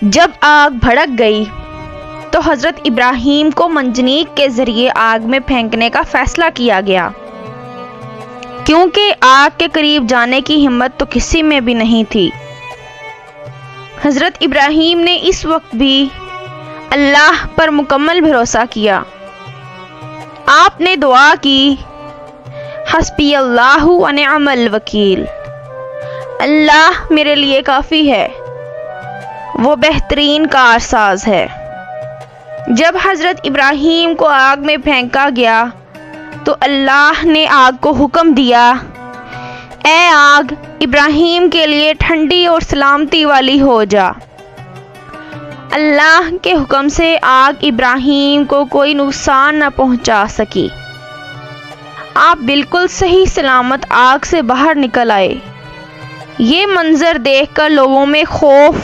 جب آگ بھڑک گئی تو حضرت ابراہیم کو منجنیق کے ذریعے آگ میں پھینکنے کا فیصلہ کیا گیا، کیونکہ آگ کے قریب جانے کی ہمت تو کسی میں بھی نہیں تھی۔ حضرت ابراہیم نے اس وقت بھی اللہ پر مکمل بھروسہ کیا۔ آپ نے دعا کی، حسبی اللہ و نعم الوکیل، اللہ میرے لیے کافی ہے، وہ بہترین کارساز ہے۔ جب حضرت ابراہیم کو آگ میں پھینکا گیا تو اللہ نے آگ کو حکم دیا، اے آگ ابراہیم کے لیے ٹھنڈی اور سلامتی والی ہو جا۔ اللہ کے حکم سے آگ ابراہیم کو کوئی نقصان نہ پہنچا سکی۔ آپ بالکل صحیح سلامت آگ سے باہر نکل آئے۔ یہ منظر دیکھ کر لوگوں میں خوف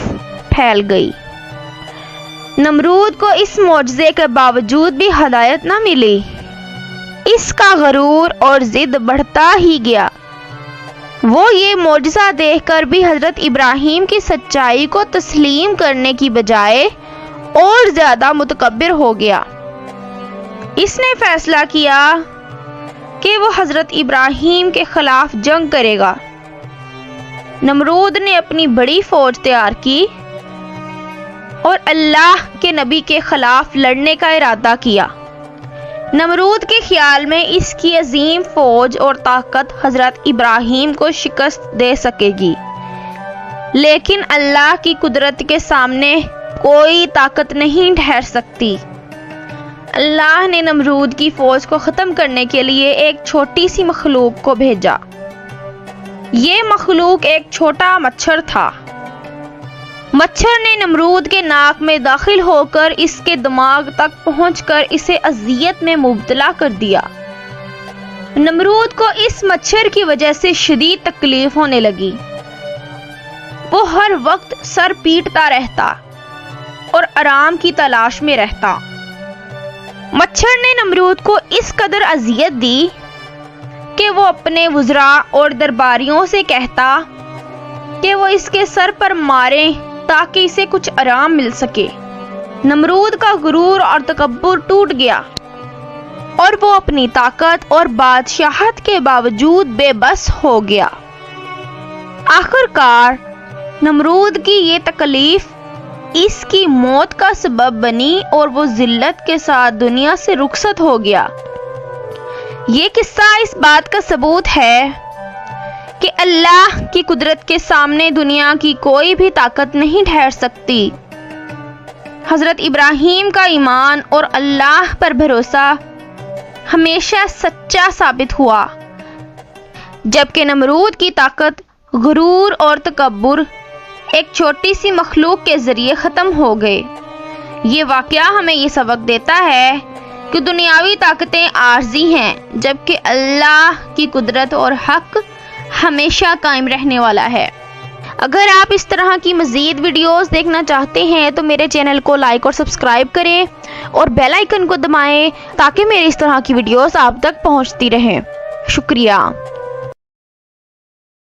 پھیل گئی۔ نمرود کو اس معجزے کے باوجود بھی ہدایت نہ ملی۔ اس کا غرور اور ضد بڑھتا ہی گیا۔ وہ یہ معجزہ دیکھ کر بھی حضرت ابراہیم کی سچائی کو تسلیم کرنے کی بجائے اور زیادہ متکبر ہو گیا۔ اس نے فیصلہ کیا کہ وہ حضرت ابراہیم کے خلاف جنگ کرے گا۔ نمرود نے اپنی بڑی فوج تیار کی اور اللہ کے نبی کے خلاف لڑنے کا ارادہ کیا۔ نمرود کے خیال میں اس کی عظیم فوج اور طاقت حضرت ابراہیم کو شکست دے سکے گی، لیکن اللہ کی قدرت کے سامنے کوئی طاقت نہیں ٹھہر سکتی۔ اللہ نے نمرود کی فوج کو ختم کرنے کے لیے ایک چھوٹی سی مخلوق کو بھیجا۔ یہ مخلوق ایک چھوٹا مچھر تھا۔ مچھر نے نمرود کے ناک میں داخل ہو کر اس کے دماغ تک پہنچ کر اسے اذیت میں مبتلا کر دیا۔ نمرود کو اس مچھر کی وجہ سے شدید تکلیف ہونے لگی۔ وہ ہر وقت سر پیٹتا رہتا اور آرام کی تلاش میں رہتا۔ مچھر نے نمرود کو اس قدر اذیت دی کہ وہ اپنے وزراء اور درباریوں سے کہتا کہ وہ اس کے سر پر ماریں تاکہ اسے کچھ آرام مل سکے۔ نمرود کا غرور اور تکبر ٹوٹ گیا اور وہ اپنی طاقت اور بادشاہت کے باوجود بے بس ہو گیا۔ آخر کار نمرود کی یہ تکلیف اس کی موت کا سبب بنی اور وہ ذلت کے ساتھ دنیا سے رخصت ہو گیا۔ یہ قصہ اس بات کا ثبوت ہے کہ اللہ کی قدرت کے سامنے دنیا کی کوئی بھی طاقت نہیں ٹھہر سکتی۔ حضرت ابراہیم کا ایمان اور اللہ پر بھروسہ ہمیشہ سچا ثابت ہوا، جبکہ نمرود کی طاقت، غرور اور تکبر ایک چھوٹی سی مخلوق کے ذریعے ختم ہو گئے۔ یہ واقعہ ہمیں یہ سبق دیتا ہے کہ دنیاوی طاقتیں عارضی ہیں، جبکہ اللہ کی قدرت اور حق ہمیشہ قائم رہنے والا ہے۔ اگر آپ اس طرح کی مزید ویڈیوز دیکھنا چاہتے ہیں تو میرے چینل کو لائک اور سبسکرائب کریں اور بیل آئیکن کو دبائیں تاکہ میرے اس طرح کی ویڈیوز آپ تک پہنچتی رہیں۔ شکریہ۔